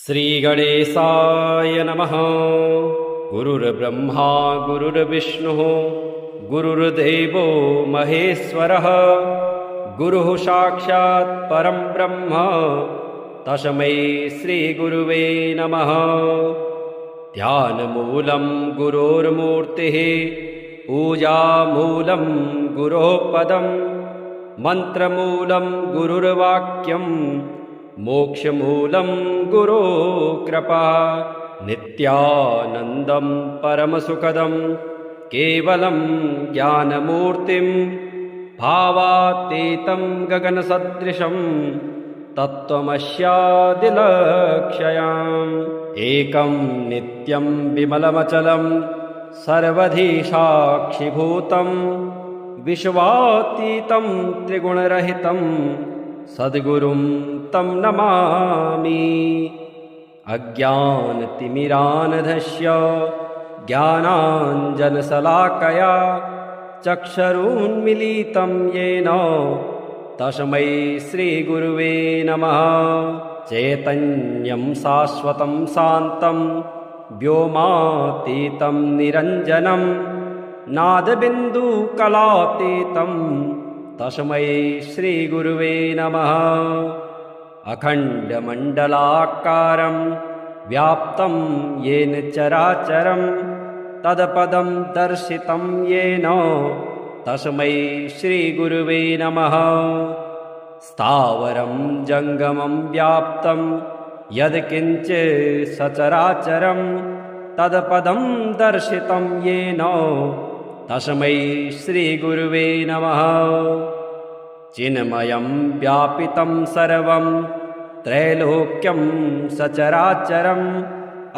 श्रीगणेशाय नमः। गुरुर्ब्रह्मा गुरुर्विष्णुः गुरुर्देवो महेश्वरः गुरुः साक्षात् परं ब्रह्म तस्मै श्रीगुरुवे नमः। ध्यानमूलं गुरोर्मूर्तिः पूजामूलं गुरोः पदं मन्त्रमूलं गुरुर्वाक्यं मोक्षमूलं गुरो कृपा। नित्यानन्दं परमसुखदं केवलं ज्ञानमूर्तिं भावातीतं गगनसदृशं तत्त्वमस्यादिलक्ष्यम्। एकं नित्यं विमलमचलं सर्वधी साक्षिभूतं विश्वातीतं त्रिगुणरहितं सद्गुरुं तं नमामि। अज्ञानतिमिरान्धस्य ज्ञानाञ्जनशलाकया चक्षुरुन्मीलितं येन तस्मै श्रीगुरुवे नमः। चैतन्यं शाश्वतं शान्तं व्योमातीतं निरञ्जनं नादबिन्दुकलातीतं तस्मै श्रीगुरुवे नमः। अखण्डमण्डलाकारं व्याप्तं येन चराचरं तत्पदं दर्शितं येन तस्मै श्रीगुरुवे नमः। स्थावरं जङ्गमं व्याप्तं यत्किञ्चित् सचराचरं तत्पदं दर्शितं येन तस्मै श्रीगुरुवे नमः। चिन्मयं व्यापितं सर्वं त्रैलोक्यं सचराचरं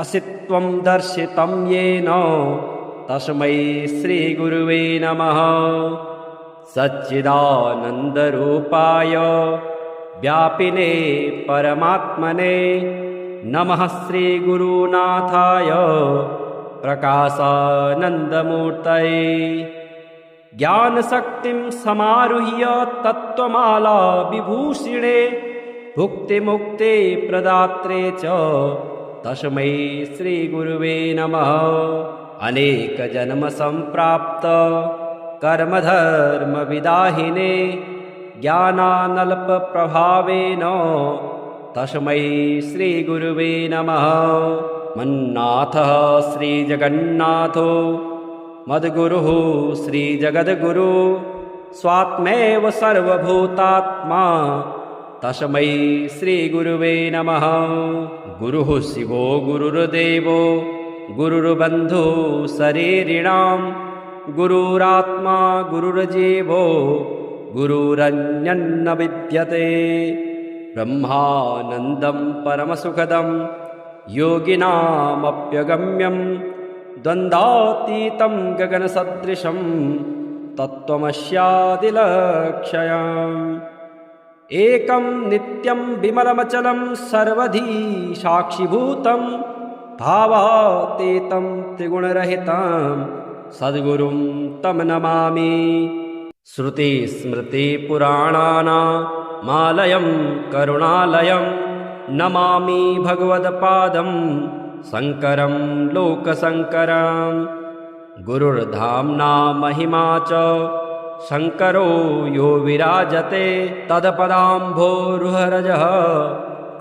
असित्वं दर्शितं येन तस्मै श्रीगुरुवे नमः। सच्चिदानन्दरूपाय व्यापिने परमात्मने नमः। श्रीगुरुनाथाय प्रकाशानन्दमूर्तये ज्ञानशक्तिं समारुह्य तत्त्वमाला विभूषिणे भुक्तिमुक्ते प्रदात्रे च तस्मै श्रीगुरुवे नमः। अनेकजन्मसम्प्राप्त कर्मधर्मविदाहिने ज्ञानानल्पप्रभावेन तस्मै श्रीगुरुवे नमः। मन्नाथः श्रीजगन्नाथो मद्गुरुः श्रीजगद्गुरु स्वात्मैव सर्वभूतात्मा तस्मै श्रीगुरुवे नमः। गुरुः शिवो गुरुर्देवो गुरुर्बन्धुः शरीरिणां गुरुरात्मा गुरुर्जीवो गुरुरन्यन्न विद्यते। ब्रह्मानन्दं परमसुखदं योगिनामप्यगम्यं द्वन्द्वातीतं गगनसदृशं तत्त्वमस्यादिलक्ष्यम्। एकं नित्यं विमलमचलं सर्वधी साक्षिभूतं भावातीतं त्रिगुणरहितं सद्गुरुं तं नमामि। श्रुतिस्मृतिपुराणानामालयं करुणालयं नमामि भगवत्पादं शङ्करं लोकशङ्करं। गुरुर्धाम्ना महिमा च शङ्करो यो विराजते तत्पदाम्भोरुहरजः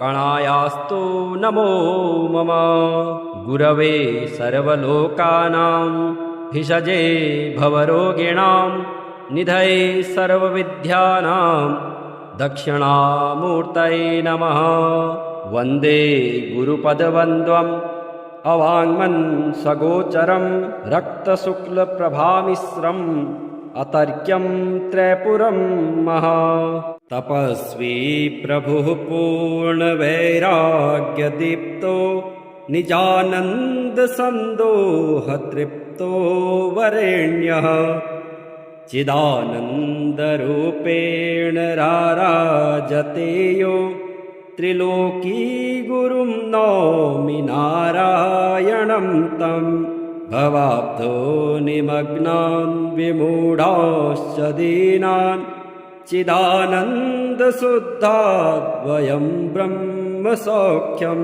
कणायास्तु नमो मम। गुरवे सर्वलोकानां भिषजे भवरोगिणां निधये सर्वविद्यानां दक्षिणामूर्तये नमः। वन्दे गुरुपदवन्द्वम् अवाङ्मन् सगोचरं रक्तशुक्लप्रभामिश्रम् अतर्क्यं त्रैपुरं महा। तपस्वी प्रभुः पूर्णवैराग्यदीप्तो निजानन्दसन्दोहतृप्तो वरेण्यः चिदानन्दरूपेण राराजते यो त्रिलोकी गुरुं नौमि नारायणं तं। भवाब्धो निमग्नान् विमूढाश्च दीनान् चिदानन्दशुद्धाद्वयं ब्रह्मसौख्यं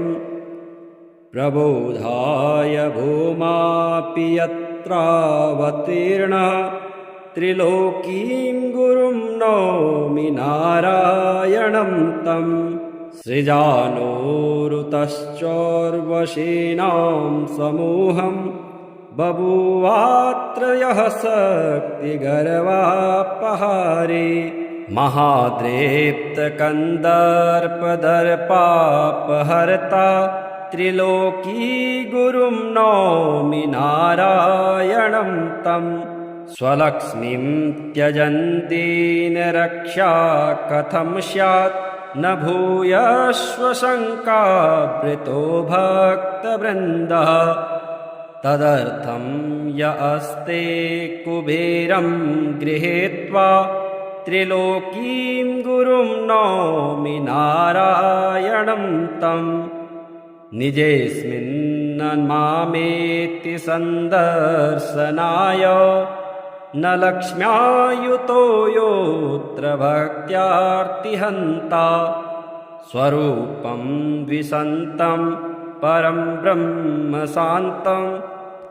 प्रबोधाय भूमापि यत्रावतीर्णः त्रिलोकीं गुरुं नौमि नारायणं तं सृजानोरुतश्चोर्वशीनां समूहं बभूवात्र यः शक्तिगर्वापहारी महाद्रेप्तकन्दर्पदर्पापहर्ता त्रिलोकी गुरुं नौमि नारायणं तं स्वलक्ष्मीं त्यजन्तीनरक्षा कथं स्यात् न भूयश्वशङ्कावृतो भक्तवृन्दः तदर्थं य अस्ते कुबेरं गृहीत्वा त्रिलोकीं गुरुं नौमि नारायणं तं निजेऽस्मिन्नन्मामेति सन्दर्शनाय न लक्ष्म्यायुतो योऽत्र भक्त्यार्तिहन्ता स्वरूपं द्विषन्तं परं ब्रह्म शान्तं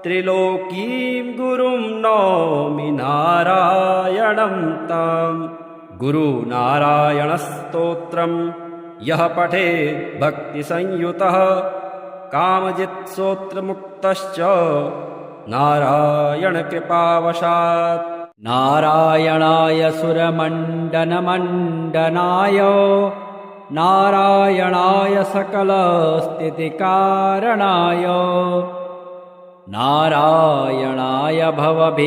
त्रिलोकीं गुरुं नौमि नारायणं तं गुरुनारायणस्तोत्रं यः पठेत् भक्तिसंयुतः कामजित्स्तोत्रमुक्तश्च नारायणकृपावशात् नारायणाय सुरमण्डनमण्डनाय नारायणाय सकलस्थितिकारणाय नारायणाय भवभीतिनिवारणाय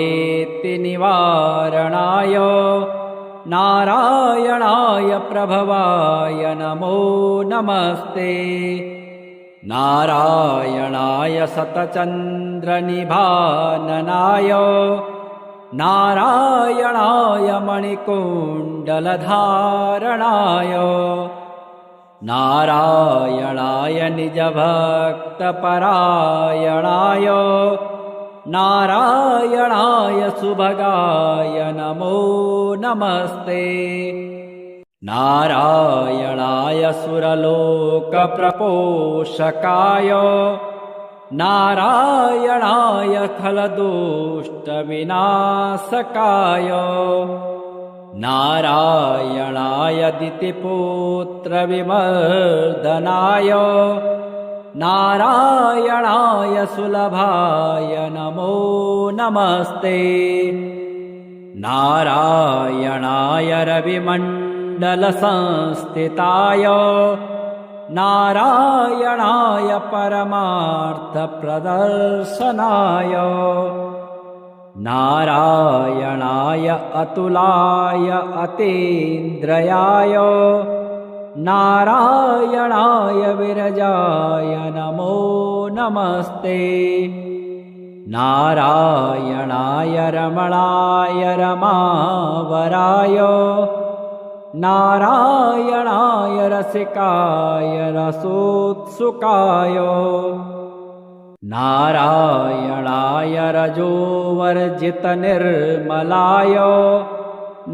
नारायणाय प्रभवाय नमो नमस्ते नारायणाय शतचन्द्रनिभाननाय नारायणाय मणिकुण्डलधारणाय नारायणाय निजभक्तपरायणाय नारायणाय सुभगाय नमो नमस्ते नारायणाय सुरलोकप्रपोषकाय नारायणाय खलदुष्टविनाशकाय नारायणाय दितिपुत्रविमर्दनाय नारायणाय सुलभाय नमो नमस्ते नारायणाय रविमण्डलसंस्थिताय नारायणाय परमार्थप्रदर्शनाय नारायणाय अतुलाय अतीन्द्रयाय नारायणाय विरजाय नमो नमस्ते नारायणाय रमणाय रमावराय नारायणाय रसिकाय रसोत्सुकाय नारायणाय रजोवर्जितनिर्मलाय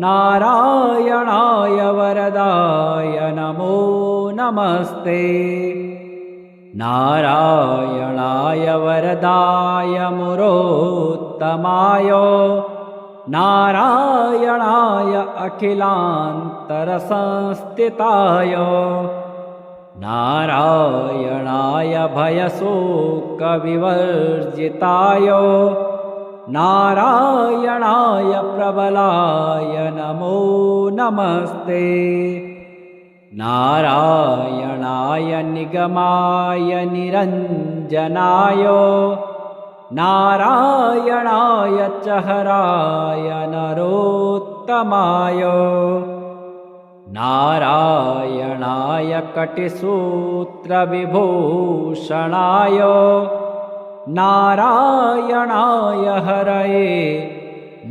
नारायणाय वरदाय नमो नमस्ते नारायणाय वरदाय मुरोत्तमाय नारायणाय अखिलान्तरसंस्थिताय नारायणाय भयशोकविवर्जिताय नारायणाय प्रबलाय नमो नमस्ते नारायणाय निगमाय निरञ्जनाय नारायणाय चहराय नरोत्तमाय नारायणाय कटिसूत्रविभूषणाय नारायणाय हरये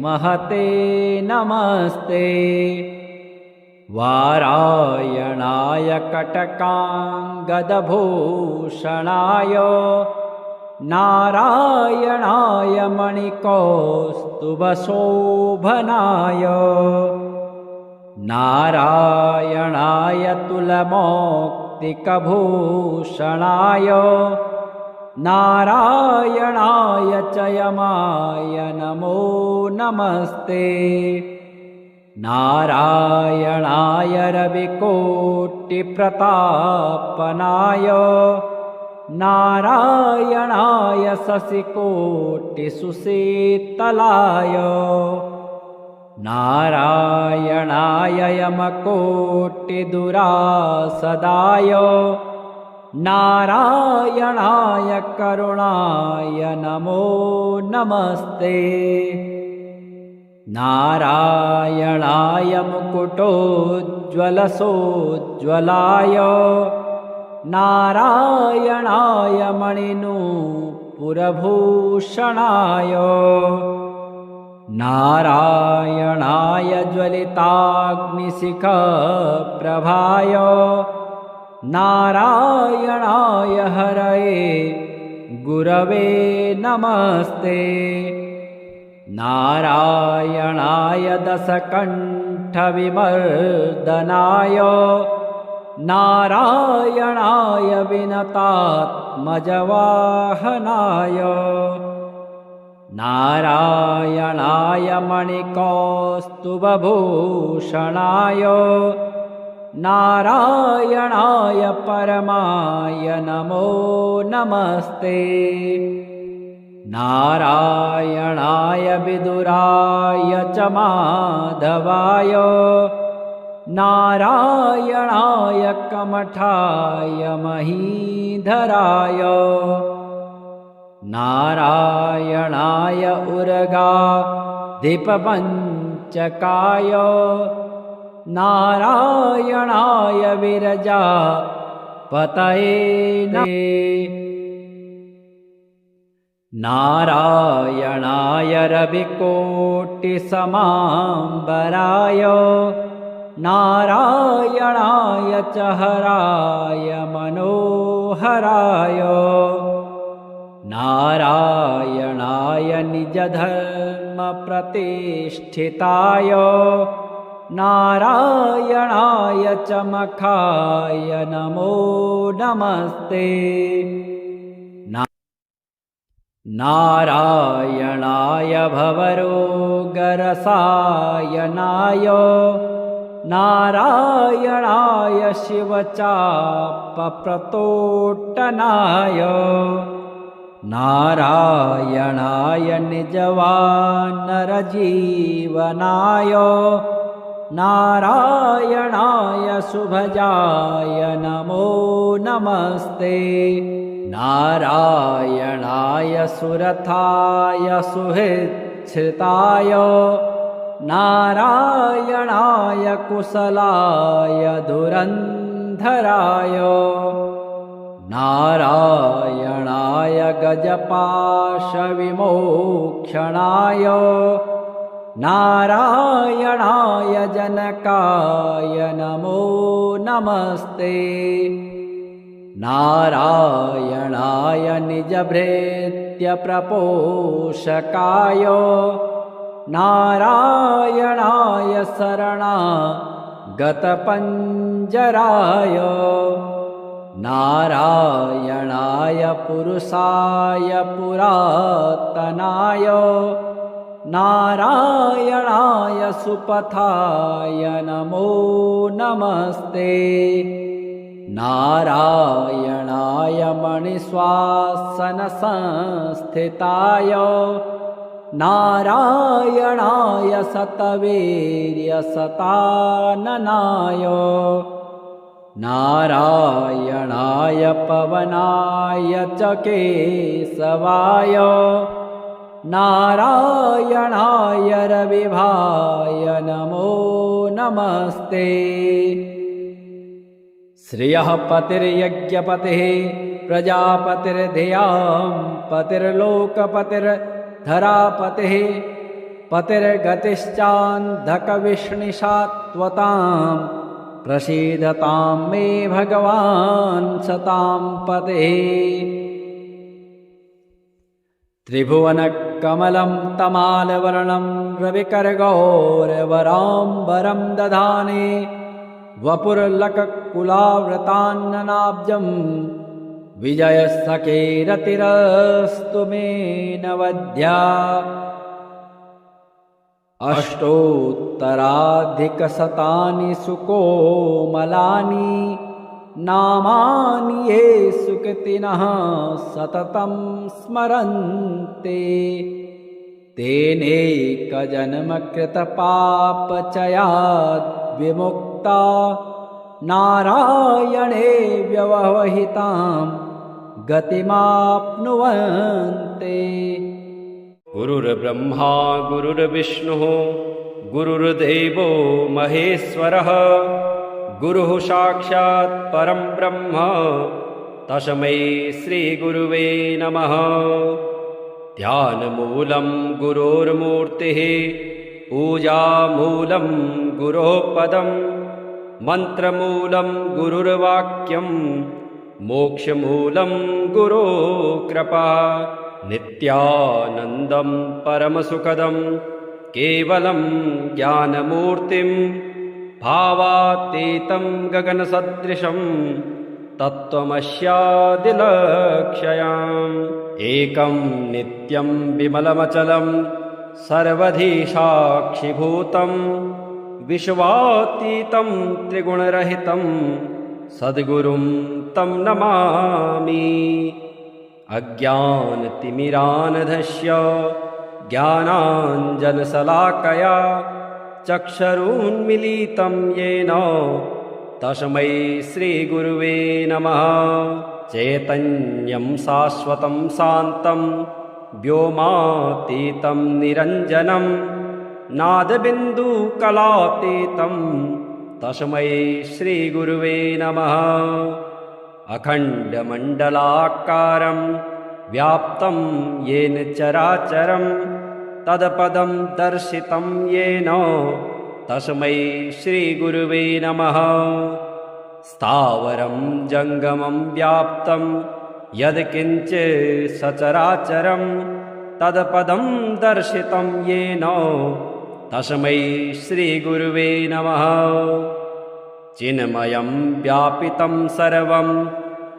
महते नमस्ते वारायणाय कटकाङ्गदभूषणाय नारायणाय मणिकौस्तुभशोभनाय नारायणाय तुलमौक्तिकभूषणाय नारायणाय च यमाय नमो नमस्ते नारायणाय रविकोटिप्रतापनाय नारायणाय शशिकोटिसुशीतलाय नारायणाय यमकोटिदुरासदाय नारायणाय करुणाय नमो नमस्ते नारायणाय मुकुटोज्ज्वलसोज्ज्वलाय नारायणाय मणिनूपुरभूषणाय नारायणाय ज्वलिताग्निशिखप्रभाय नारायणाय हरये गुरवे नमस्ते नारायणाय दशकण्ठविमर्दनाय नारायणाय विनतात्मजवाहनाय नारायणाय मणिकौस्तुभभूषणाय नारायणाय परमाय नमो नमस्ते नारायणाय विदुराय च माधवाय नारायणाय कमठाय महीधराय नारायणाय उर्गाधिपपञ्चकाय नारायणाय विरजापतये नारायणाय रविकोटिसमाम्बराय नारायणाय च हराय मनोहराय नारायणाय निजधर्मप्रतिष्ठिताय नारायणाय च मखाय नमो नमस्ते नारायणाय भवरोगरसायनाय नारायणाय शिवचापप्रतोट्टनाय नारायणाय निजवानरजीवनाय नारायणाय शुभजाय नमो नमस्ते नारायणाय सुरथाय सुहृच्छ्रिताय नारायणाय कुशलाय धुरन्धराय नारायणाय गजपाशविमोक्षणाय नारायणाय जनकाय नमो नमस्ते नारायणाय निजभृत्यप्रपोषकाय नारायणाय शरणागतपञ्जराय नारायणाय पुरुषाय पुरातनाय नारायणाय सुपथाय नमो नमस्ते नारायणाय मणिश्वासनसंस्थिताय नारायणाय शतवीर्यशताननाय नारायणाय पवनाय च केशवाय नारायणाय रविभाय नमो नमस्ते श्रियः पतिर्यज्ञपतिः प्रजापतिर्धियां पतिर्लोकपतिर्धरापतिः पतिर्गतिश्चान्धकविष्णिषात्वतां प्रसीदतां मे भगवान् सतां पतिः त्रिभुवनकमलं तमालवर्णं रविकरगौरवराम्बरं दधाने वपुर्लककुलावृतान्ननाब्जं विजयसखेरतिरस्तु मे नवद्या अष्टोत्तराधिकशतानि सुकोमलानि नामानि ये सुकृतिनः सततं स्मरन्ते तेनैकजन्मकृतपापचयाद् विमुक्ता नारायणे व्यवहितां गतिमाप्नुवन्ते। गुरुर्ब्रह्मा गुरुर्विष्णुः गुरुर्देवो महेश्वरः गुरुः साक्षात् परं ब्रह्म तस्मै श्रीगुरुवे नमः। ध्यानमूलं गुरोर्मूर्तिः पूजामूलं गुरोः पदं मन्त्रमूलं गुरुर्वाक्यं मोक्षमूलं गुरोः कृपा। नित्यानन्दं परमसुखदं केवलं ज्ञानमूर्तिं भावातीतं गगनसदृशं तत्त्वमस्यादिलक्ष्यम्। एकं नित्यं विमलमचलं सर्वधी साक्षिभूतं विश्वातीतं त्रिगुणरहितं सद्गुरुं तं नमामि। अज्ञानतिमिरान्धस्य ज्ञानाञ्जनशलाकया चक्षुरुन्मीलितं येन तस्मै श्रीगुरुवे नमः। चैतन्यं शाश्वतं शान्तं व्योमातीतं निरञ्जनं नादबिन्दुकलातीतं तस्मै श्रीगुरुवे नमः। अखण्डमण्डलाकारं व्याप्तं येन चराचरं तत्पदं दर्शितं येन तस्मै श्रीगुरुवे नमः। स्थावरं जङ्गमं व्याप्तं यत्किञ्चित् सचराचरं तत्पदं दर्शितं येन तस्मै श्रीगुरुवे नमः। चिन्मयं व्यापितं सर्वं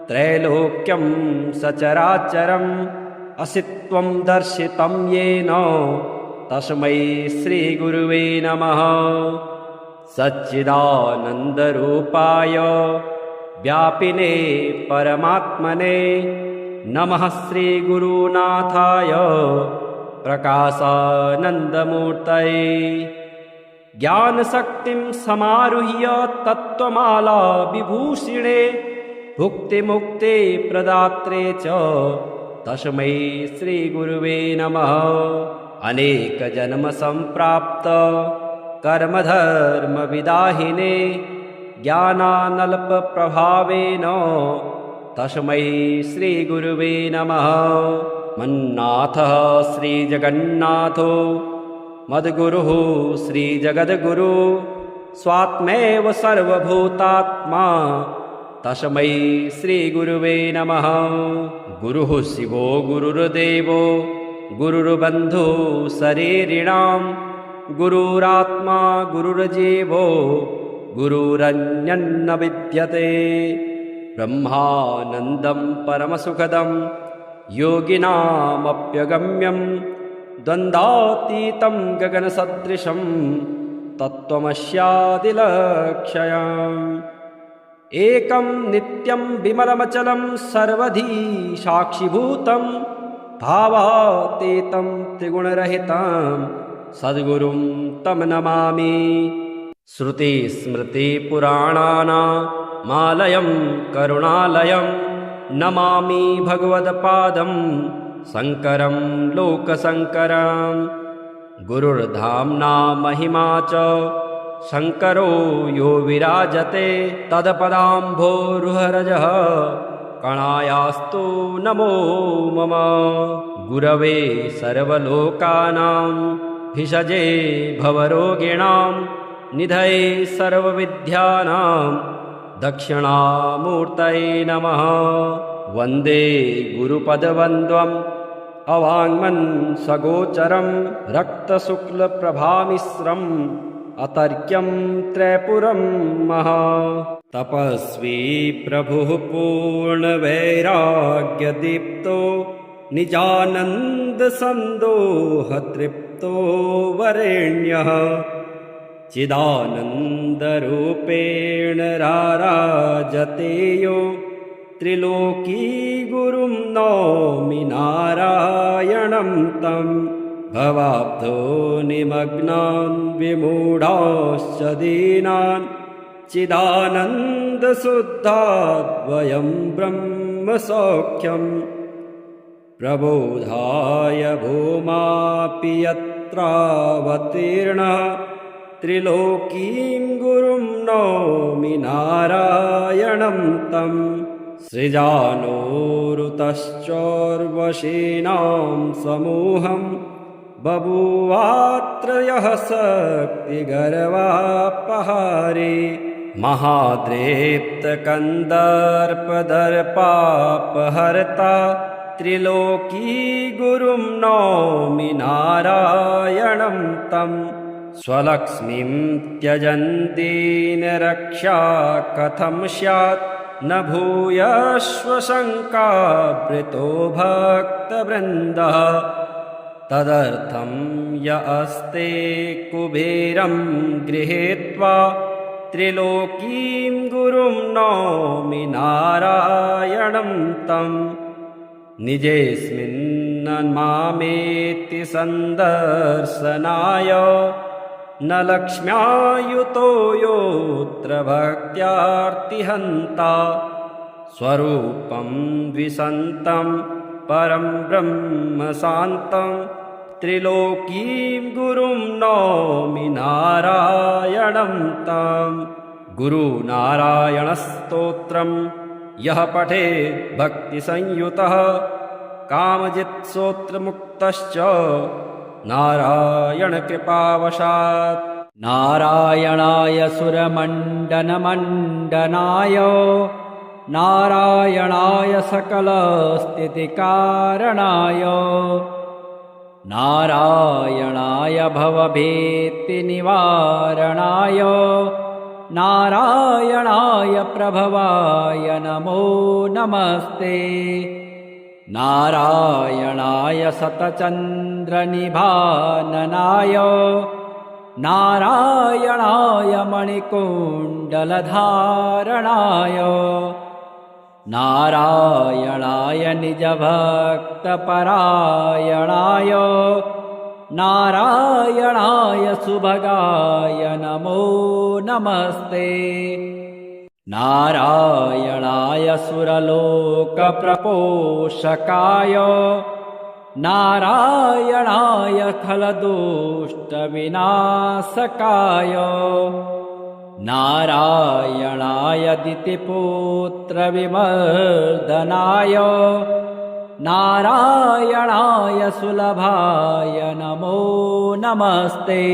त्रैलोक्यं सचराचरम् असित्वं दर्शितं येन तस्मै श्रीगुरुवे नमः। सच्चिदानन्दरूपाय व्यापिने परमात्मने नमः। श्रीगुरुनाथाय प्रकाशानन्दमूर्तये ज्ञानशक्तिं समारुह्य तत्त्वमाला विभूषिणे भुक्तिमुक्ते प्रदात्रे च तस्मै श्रीगुरुवे नमः। अनेकजन्मसम्प्राप्त कर्मधर्मविदाहिने ज्ञानानल्पप्रभावेन तस्मै श्रीगुरुवे नमः। मन्नाथः श्रीजगन्नाथो मद्गुरुः श्रीजगद्गुरु स्वात्मैव सर्वभूतात्मा तस्मै श्रीगुरुवे नमः। गुरुः शिवो गुरुर्देवो गुरुर्बन्धुः शरीरिणां गुरुरात्मा गुरुर्जीवो गुरुरन्यन्न विद्यते। ब्रह्मानन्दं परमसुखदं योगिनामप्यगम्यं द्वन्द्वातीतं गगनसदृशं तत्त्वमस्यादिलक्ष्यम्। एकं नित्यं विमलमचलं सर्वधी साक्षिभूतं भावातीतं त्रिगुणरहितं सद्गुरुं तं नमामि। श्रुतिस्मृतिपुराणानामालयं करुणालयं नमामि भगवत्पादं शङ्करं लोकशङ्करम्। गुरुर्धाम्ना महिमा च शङ्करो यो विराजते तत्पदाम्भोरुहरजः कणायास्तु नमो मम। गुरवे सर्वलोकानां भिषजे भवरोगिणां निधये सर्वविद्यानां दक्षिणामूर्तये नमः। वन्दे गुरुपदवन्द्वम् अवाङ्मन् सगोचरं रक्तशुक्लप्रभामिश्रं अतर्क्यं त्रैपुरं महा तपस्वी प्रभुः पूर्णवैराग्यदीप्तो निजानन्दसन्दोहतृप्तो वरेण्यः चिदानन्दरूपेण राराजते यो त्रिलोकी गुरुं नौमि नारायणं तं भवाब्धो निमग्नान् विमूढाश्च दीनान् चिदानन्दशुद्धाद्वयं ब्रह्मसौख्यम् प्रबोधाय भूमापि यत्रावतीर्णः त्रिलोकीं गुरुं नौमि नारायणं तं सृजानोरुतश्चोर्वशीनां समूहं बभूवात्र यः शक्तिगर्वापहारे महाद्रेप्तकन्दर्पदर्पापहर्ता त्रिलोकी गुरुं नौमि नारायणं तं स्वलक्ष्मीं त्यजन् दीनरक्षा कथं स्यात् न भूयश्वशङ्कावृतो भक्तवृन्दः तदर्थं य अस्ते कुबेरं गृहीत्वा त्रिलोकीं गुरुं नौमि नारायणं तं निजेऽस्मिन्नन्मामेति सन्दर्शनाय न लक्ष्म्यायुतो योऽत्र भक्त्यार्तिहन्ता स्वरूपं द्विषन्तं परं ब्रह्म शान्तं त्रिलोकीं गुरुं नौमि नारायणं तं गुरुनारायणस्तोत्रं यः पठेत् भक्तिसंयुतः कामजित्स्तोत्रमुक्तश्च नारायणकृपावशात् नारायणाय सुरमण्डनमण्डनाय नारायणाय सकलस्थितिकारणाय नारायणाय भवभीतिनिवारणाय नारायणाय प्रभवाय नमो नमस्ते नारायणाय शतचन्द्रनिभाननाय नारायणाय मणिकुण्डलधारणाय नारायणाय निजभक्तपरायणाय नारायणाय सुभगाय नमो नमस्ते नारायणाय सुरलोकप्रपोषकाय नारायणाय खलदुष्टविनाशकाय नारायणाय दितिपुत्रविमर्दनाय नारायणाय सुलभाय नमो नमस्ते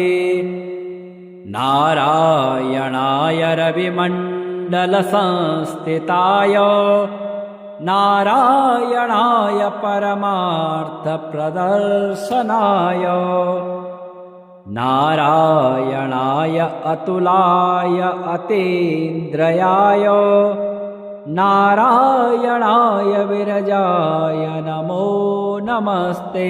नारायणाय रविमण्डलसंस्थिताय नारायणाय परमार्थप्रदर्शनाय नारायणाय अतुलाय अतीन्द्रयाय नारायणाय विरजाय नमो नमस्ते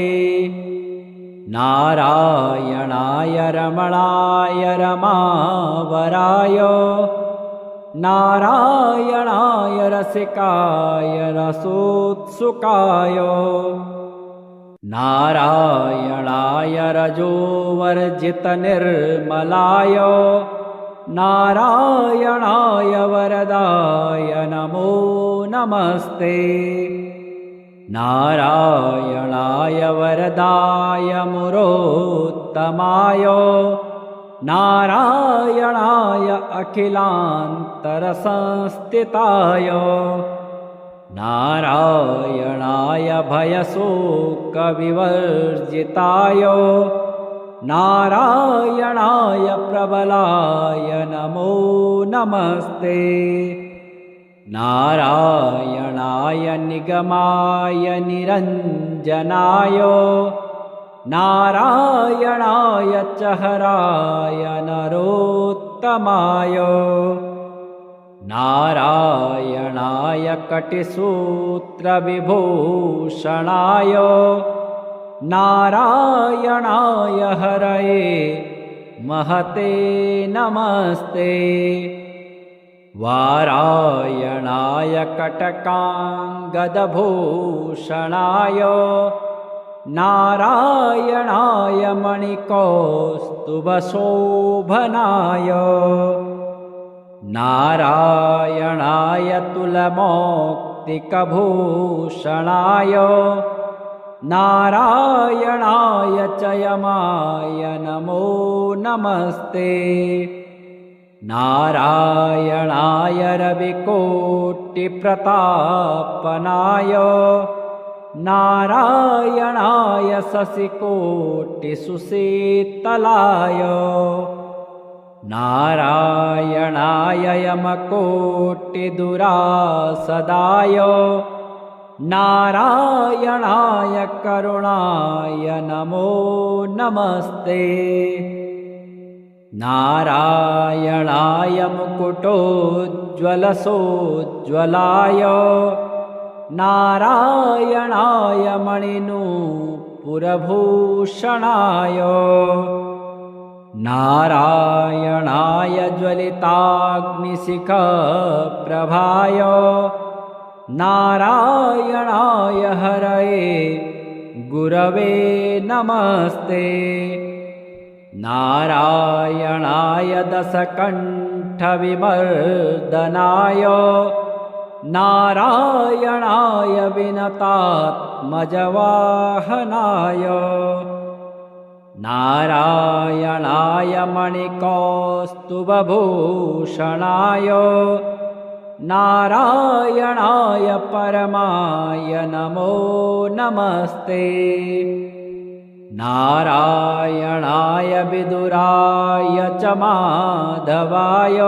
नारायणाय रमणाय रमावराय नारायणाय रसिकाय रसोत्सुकाय नारायणाय रजोवर्जितनिर्मलाय नारायणाय वरदाय नमो नमस्ते नारायणाय वरदाय मुरोत्तमाय नारायणाय अखिलान्तरसंस्थिताय नारायणाय भयशोकविवर्जिताय नारायणाय प्रबलाय नमो नमस्ते नारायणाय निगमाय निरञ्जनाय नारायणाय च हराय नरोत्तमाय नारायणाय कटिसूत्रविभूषणाय नारायणाय हरये महते नमस्ते वारायणाय कटकाङ्गदभूषणाय नारायणाय मणिकौस्तुभशोभनाय नारायणाय तुलमौक्तिकभूषणाय नारायणाय च यमाय नमो नमस्ते नारायणाय रविकोटिप्रतापनाय नारायणाय शशिकोटिसुशीतलाय नारायणाय यमकोटिदुरासदाय नारायणाय करुणाय नमो नमस्ते नारायणाय मुकुटोज्ज्वलसोज्ज्वलाय नारायणाय मणिनूपुरभूषणाय नारायणाय ज्वलिताग्निशिखप्रभाय नारायणाय हरये गुरवे नमस्ते नारायणाय दशकण्ठविमर्दनाय नारायणाय विनतात्मजवाहनाय नारायणाय मणिकौस्तुभभूषणाय नारायणाय परमाय नमो नमस्ते नारायणाय विदुराय च माधवाय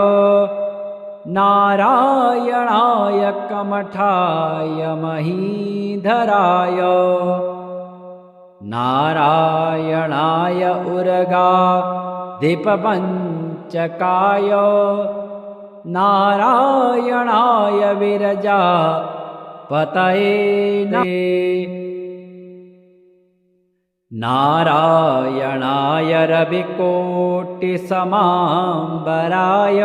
नारायणाय कमठाय महीधराय नारायणाय उर्गाधिपपञ्चकाय नारायणाय विरजापतये नारायणाय रविकोटिसमाम्बराय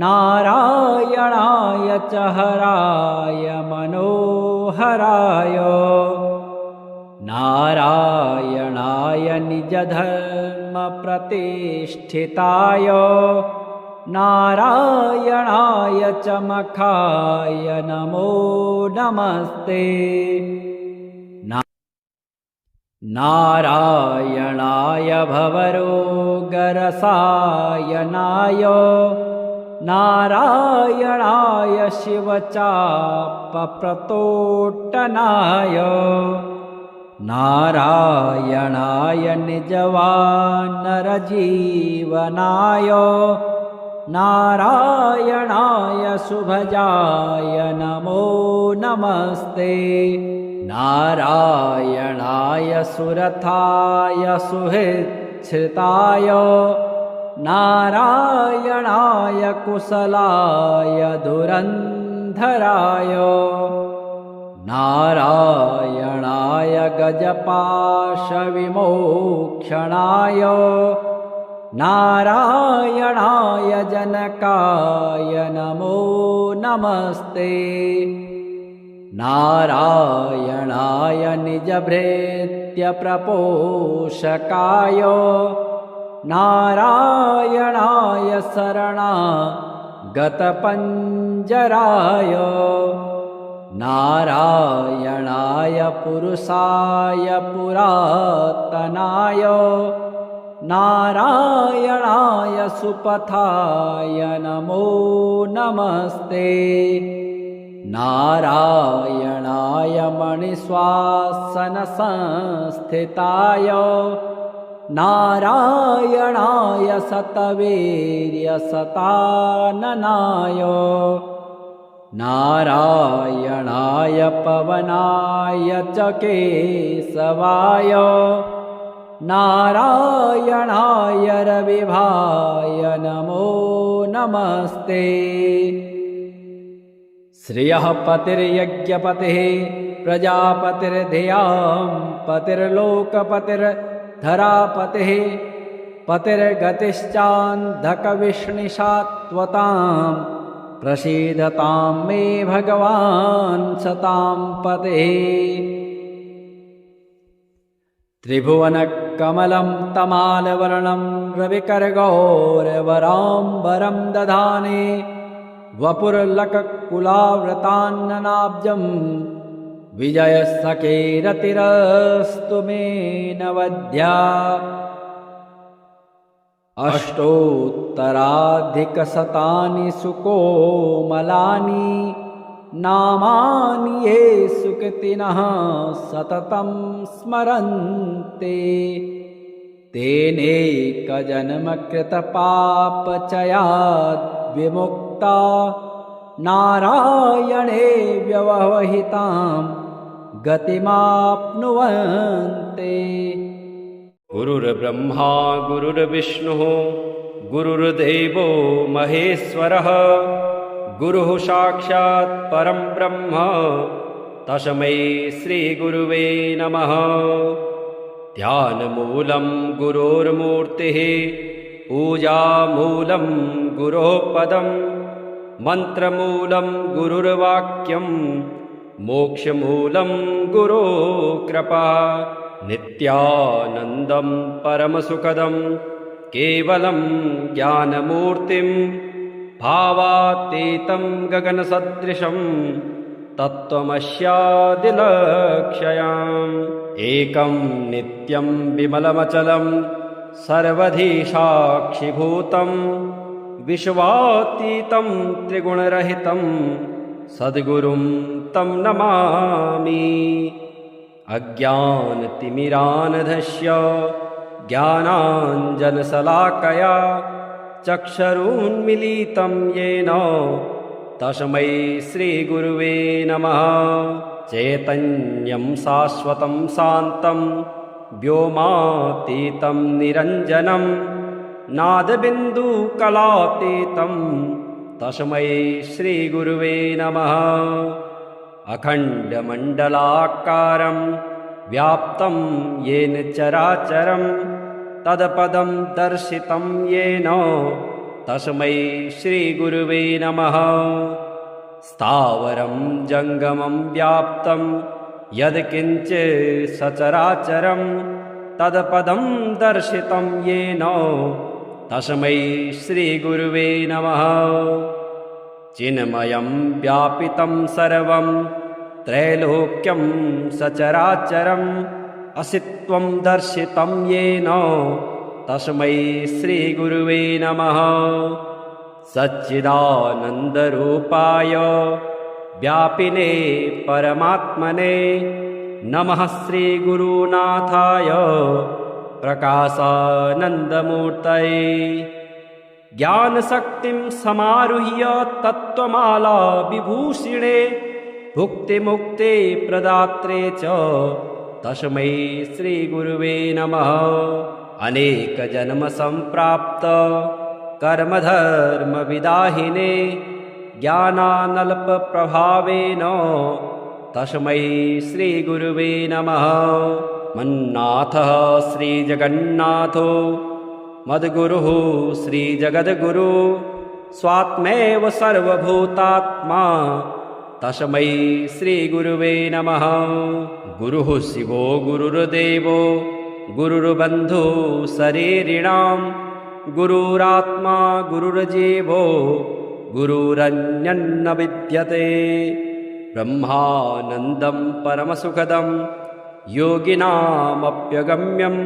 नारायणाय च हराय मनोहराय नारायणाय निजधर्मप्रतिष्ठिताय नारायणाय च मखाय नमो नमस्ते नारायणाय भवरोगरसायनाय नारायणाय शिवचापप्रतोट्टनाय नारायणाय निजवानरजीवनाय नारायणाय शुभजाय नमो नमस्ते नारायणाय सुरथाय सुहृच्छ्रिताय नारायणाय कुशलाय धुरन्धराय नारायणाय गजपाशविमोक्षणाय नारायणाय जनकाय नमो नमस्ते नारायणाय निजभृत्यप्रपोषकाय नारायणाय शरणागतपञ्जराय नारायणाय पुरुषाय पुरातनाय नारायणाय सुपथाय नमो नमस्ते नारायणाय मणिश्वासनसंस्थिताय नारायणाय शतवीर्यशताननाय नारायणाय पवनाय च केशवाय नारायणाय रविभाय नमो नमस्ते। श्रियः पतिर्यज्ञपतिः प्रजापतिर्धियां पतिर्लोकपतिर्धरापतिः पतिर्गतिश्चान्धकविष्णिषात्वतां प्रसीदतां मे भगवान् सतां पतिः। त्रिभुवनकमलं तमालवर्णं रविकरगौरवराम्बरं दधाने वपुर्लककुलाव्रतान्ननाब्जं विजयसखेरतिरस्तु मे नवद्या। अष्टोत्तराधिकशतानि सुकोमलानि नामानि ये सुकृतिनः सततं स्मरन्ते तेनेकजन्मकृतपापचयात् विमुक्ता नारायणे व्यवहितां गतिमाप्नुवन्ते। गुरुर्ब्रह्मा गुरुर्विष्णुः गुरुर्देवो महेश्वरः गुरुः साक्षात् परं ब्रह्म तस्मै श्रीगुरुवे नमः। ध्यानमूलं गुरोर्मूर्तिः पूजामूलं गुरोः पदं मन्त्रमूलं गुरुर्वाक्यं मोक्षमूलं गुरोः कृपा। नित्यानन्दं परमसुखदं केवलं ज्ञानमूर्तिं भावातीतं गगनसदृशं तत्त्वमस्यादिलक्ष्यम्। एकं नित्यं विमलमचलं सर्वधी साक्षिभूतं विश्वातीतं त्रिगुणरहितं सद्गुरुं तं नमामि। अज्ञानतिमिरान्धस्य ज्ञानाञ्जनशलाकया चक्षुरुन्मीलितं येन तस्मै श्रीगुरुवे नमः। चैतन्यं शाश्वतं शान्तं व्योमातीतं निरञ्जनं नादबिन्दुकलातीतं तस्मै श्रीगुरुवे नमः। अखण्डमण्डलाकारं व्याप्तं येन चराचरं तत्पदं दर्शितं येन तस्मै श्रीगुरुवे नमः। स्थावरं जङ्गमं व्याप्तं यत्किञ्चित् सचराचरं तत्पदं दर्शितं येन तस्मै श्रीगुरुवे नमः। चिन्मयं व्यापितं सर्वं त्रैलोक्यं सचराचरम् असित्वं दर्शितं येन तस्मै श्रीगुरुवे नमः। सच्चिदानन्दरूपाय व्यापिने परमात्मने नमः। श्रीगुरुनाथाय प्रकाशानन्दमूर्तये ज्ञानशक्तिं समारुह्य तत्त्वमाला विभूषिणे भुक्तिमुक्ते प्रदात्रे च तस्मै श्रीगुरुवे नमः। अनेकजन्मसम्प्राप्त कर्मधर्मविदाहिने ज्ञानानल्पप्रभावेन तस्मै श्रीगुरुवे नमः। मन्नाथः श्रीजगन्नाथो मद्गुरुः श्रीजगद्गुरु स्वात्मैव सर्वभूतात्मा तस्मै श्रीगुरुवे नमः। गुरुः शिवो गुरुर्देवो गुरुर्बन्धुः शरीरिणां गुरुरात्मा गुरुर्जीवो गुरुरन्यन्न विद्यते। ब्रह्मानन्दं परमसुखदं योगिनामप्यगम्यं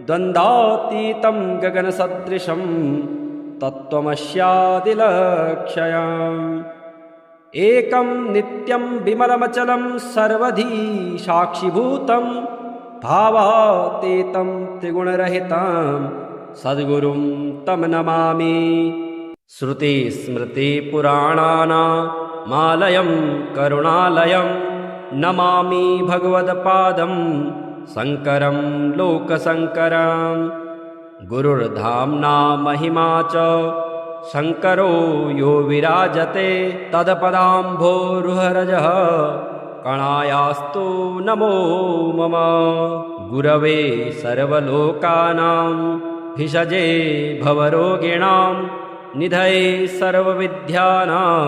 द्वन्द्वातीतं गगनसदृशं तत्त्वमस्यादिलक्ष्यम्। एकं नित्यं विमलमचलं सर्वधी साक्षिभूतं भावातीतं त्रिगुणरहितं सद्गुरुं तं नमामि। श्रुतिस्मृतिपुराणानाम् मालयं करुणालयं नमामि भगवत्पादं शङ्करं लोकशङ्करम् गुरुर्धाम्ना महिमा च शङ्करो यो विराजते तत्पदाम्भोरुहरजः कणायास्तु नमो मम गुरवे सर्वलोकानां भिषजे भवरोगिणां निधये सर्वविद्यानां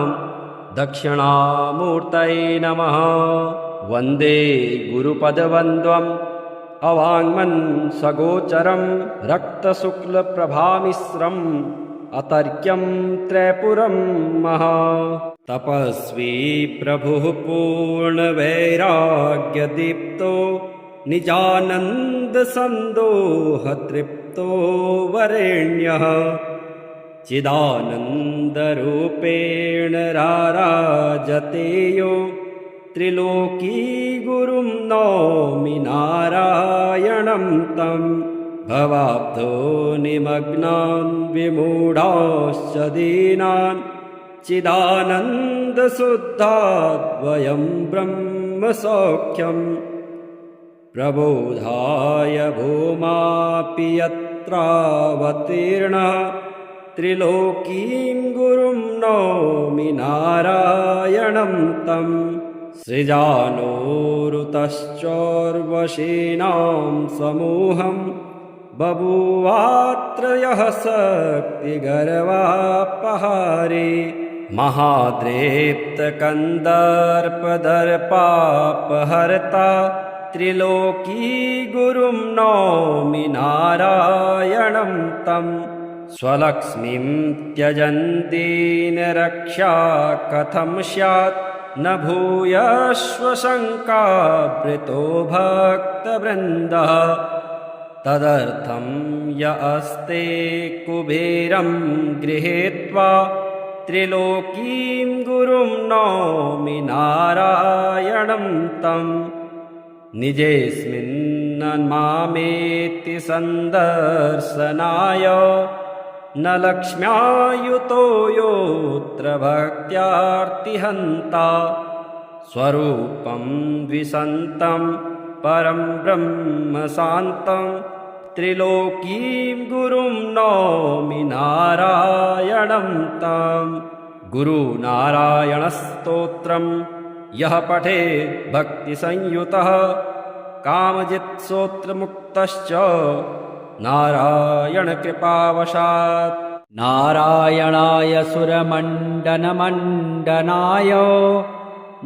दक्षिणामूर्तये नमः वन्दे गुरुपदवन्द्वम् अवाङ्मन् सगोचरं रक्तशुक्लप्रभामिश्रम् अतर्क्यं त्रैपुरं महा तपस्वी प्रभुः पूर्णवैराग्यदीप्तो निजानन्दसन्दोहतृप्तो वरेण्यः चिदानन्दरूपेण राराजते यो त्रिलोकीगुरुं नौमि नारायणं तं भवाब्धो निमग्नान् विमूढाश्च दीनान् चिदानन्दशुद्धाद्वयं ब्रह्मसौख्यम् प्रबोधाय भूमापि यत्रावतीर्णः त्रिलोकीं गुरुं नौमि नारायणं तम् सृजानोरुतश्चोर्वशीनां समूहं बभूवात्रयः शक्तिगर्वापहारे महाद्रेप्तकन्दर्पदर्पापहर्ता त्रिलोकीगुरुं नौमि नारायणं तम् स्वलक्ष्मीं त्यजन्तीनरक्षा कथं स्यात् न भूयश्वशङ्कावृतो भक्तवृन्दः तदर्थं य अस्ते कुबेरं गृहीत्वा त्रिलोकीं गुरुं नौमि नारायणं तम् निजेऽस्मिन्नन्मामेति सन्दर्शनाय न लक्ष्म्यायुतो योऽत्र भक्त्यार्तिहन्ता स्वरूपं द्विषन्तं परं ब्रह्म शान्तं त्रिलोकीं गुरुं नौमि नारायणं तम् गुरुनारायणस्तोत्रं यः पठेत् भक्तिसंयुतः कामजित्स्तोत्रमुक्तश्च नारायणकृपावशात् नारायणाय सुरमण्डनमण्डनाय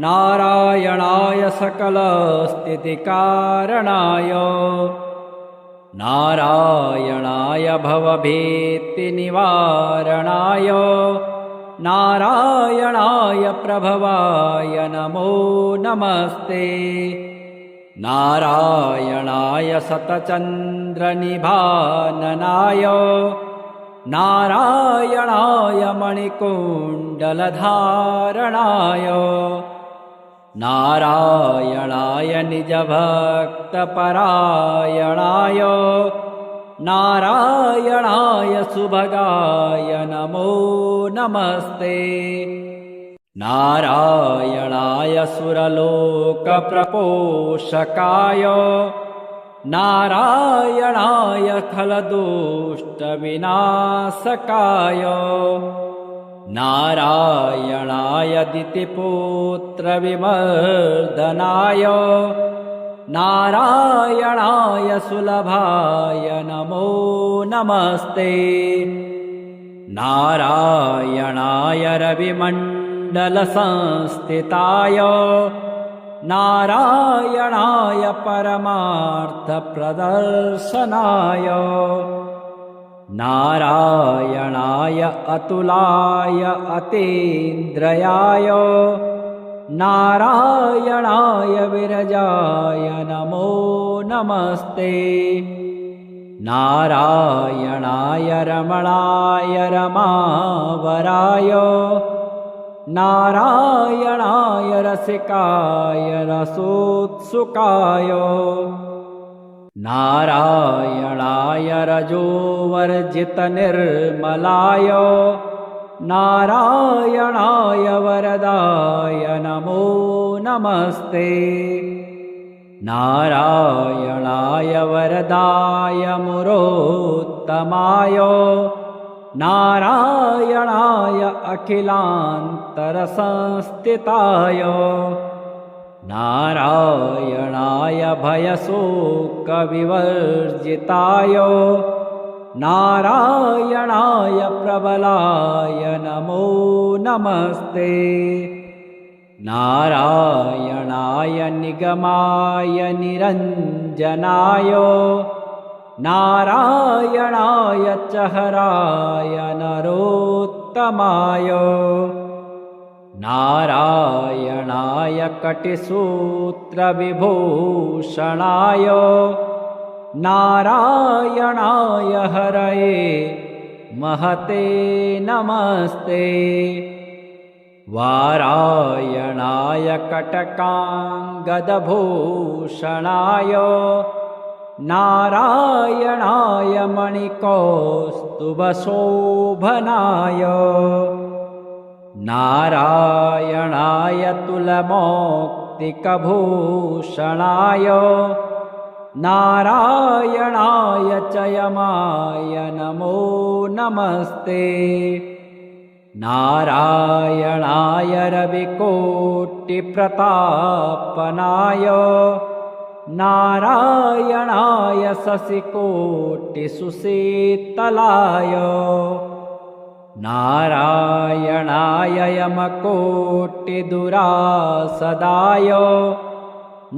नारायणाय सकलस्थितिकारणाय नारायणाय भवभीतिनिवारणाय नारायणाय प्रभवाय नमो नमस्ते नारायणाय शतचन्द्रनिभाननाय नारायणाय मणिकुण्डलधारणाय नारायणाय निजभक्तपरायणाय नारायणाय सुभगाय नमो नमस्ते नारायणाय सुरलोकप्रपोषकाय नारायणाय खलदुष्टविनाशकाय नारायणाय दितिपुत्रविमर्दनाय नारायणाय सुलभाय नमो नमस्ते नारायणाय रविमण्डलसंस्थिताय नारायणाय परमार्थप्रदर्शनाय नारायणाय अतुलाय अतीन्द्रयाय नारायणाय विरजाय नमो नमस्ते नारायणाय रमणाय रमावराय नारायणाय रसिकाय रसोत्सुकाय नारायणाय रजोवर्जितनिर्मलाय नारायणाय वरदाय नमो नमस्ते। नारायणाय वरदाय मुरोत्तमाय नारायणाय अखिलान्तरसंस्थिताय नारायणाय भयशोकविवर्जिताय नारायणाय प्रबलाय नमो नमस्ते। नारायणाय निगमाय निरञ्जनाय नारायणाय चहराय नरोत्तमाय नारायणाय कटिसूत्रविभूषणाय नारायणाय हरये महते नमस्ते। वारायणाय कटकाङ्गदभूषणाय नारायणाय मणिकौस्तुभशोभनाय नारायणाय तुलमौक्तिकभूषणाय नारायणाय चयमाय नमो नमस्ते। नारायणाय रविकोटिप्रतापनाय नारायणाय शशिकोटिसुशीतलाय नारायणाय यमकोटिदुरासदाय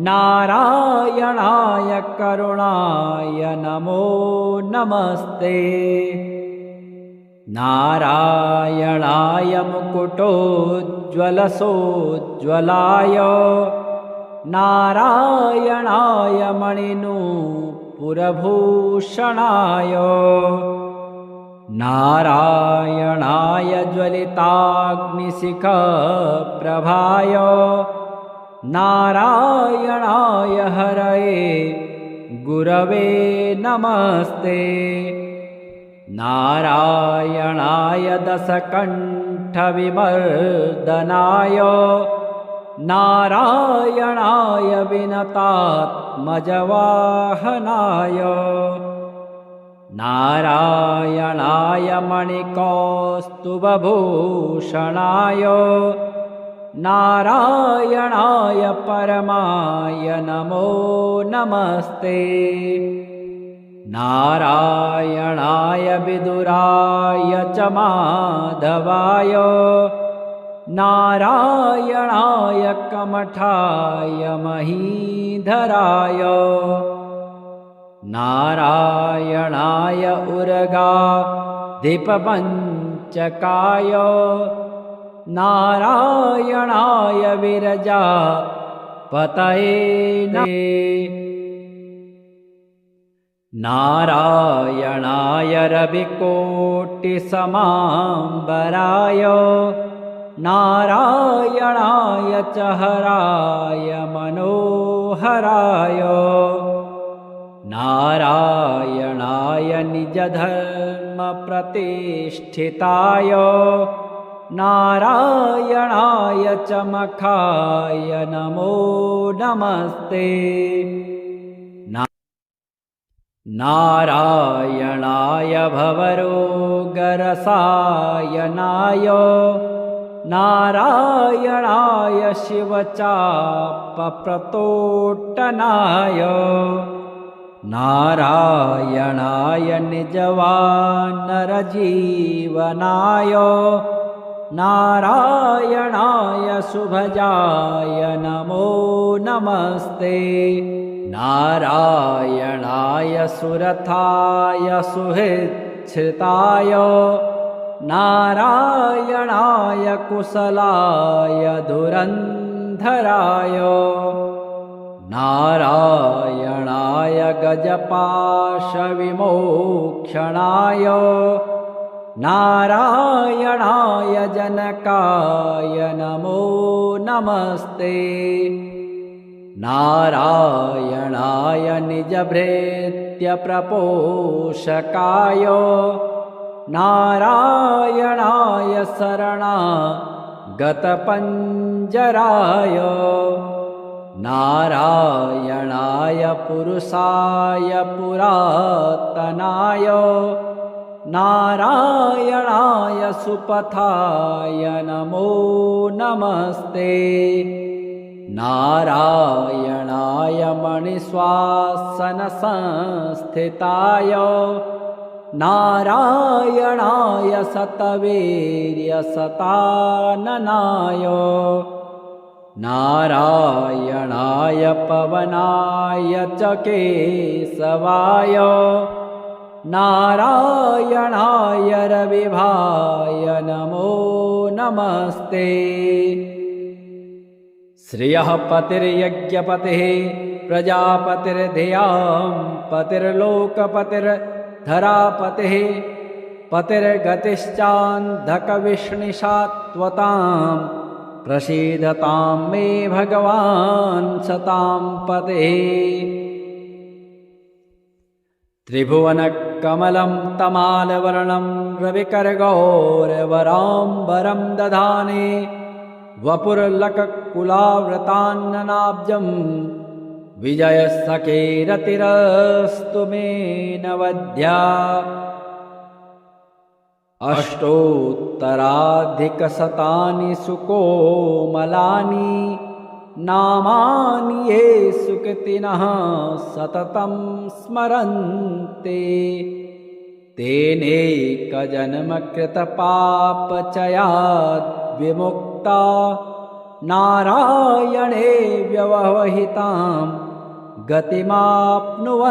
नारायणाय करुणाय नमो नमस्ते। नारायणाय मुकुटोज्ज्वलसोज्ज्वलाय नारायणाय मणिनूपुरभूषणाय नारायणाय ज्वलिताग्निशिखप्रभाय नारायणाय हरये गुरवे नमस्ते। नारायणाय दशकण्ठविमर्दनाय नारायणाय विनतात्मजवाहनाय नारायणाय मणिकौस्तुभभूषणाय नारायणाय परमाय नमो नमस्ते। नारायणाय विदुराय च माधवाय नारायणाय कमठाय महीधराय नारायणाय उर्गाधिपपञ्चकाय नारायणाय विरजापतये नारायणाय रविकोटिसमाम्बराय नारायणाय चहराय मनोहराय नारायणाय निजधर्मप्रतिष्ठिताय नारायणाय चमखाय नमो नमस्ते। नारायणाय भवरोगरसायनाय नारायणाय शिवचापप्रतोट्टनाय नारायणाय निजवानरजीवनाय नारायणाय शुभजाय नमो नमस्ते। नारायणाय सुरथाय सुहृच्छ्रिताय नारायणाय कुशलाय धुरन्धराय नारायणाय गजपाशविमोक्षणाय नारायणाय जनकाय नमो नमस्ते। नारायणाय निजभृत्यप्रपोषकाय नारायणाय शरणागतपञ्जराय नारायणाय पुरुषाय पुरातनाय नारायणाय सुपथाय नमो नमस्ते नारायणाय मणिश्वासनसंस्थिताय नारायणाय शतवीर्यशताननाय नारायणाय पवनाय च केशवाय नारायणाय रविभाय नमो नमस्ते श्रियः पतिर्यज्ञपतिः प्रजापतिर्धियां पतिर्लोकपतिर्धरापतिः पतिर्गतिश्चान्धकविष्णिषात्वतां प्रसीदतां मे भगवान् सतां पतिः त्रिभुवनकमलं तमालवर्णं रविकरगौरवराम्बरं दधाने वपुर्लककुलाव्रतान्ननाब्जं विजयसखेरतिरस्तु मे नवद्या अष्टोत्तराधिकशतानि सुकोमलानि नामानि ये सुकृतिनः सततं स्मरन्ते तेनेकजन्मकृतपापचयात् विमुक्ता नारायणे व्यवहितां गतिमाप्नुवन्ते।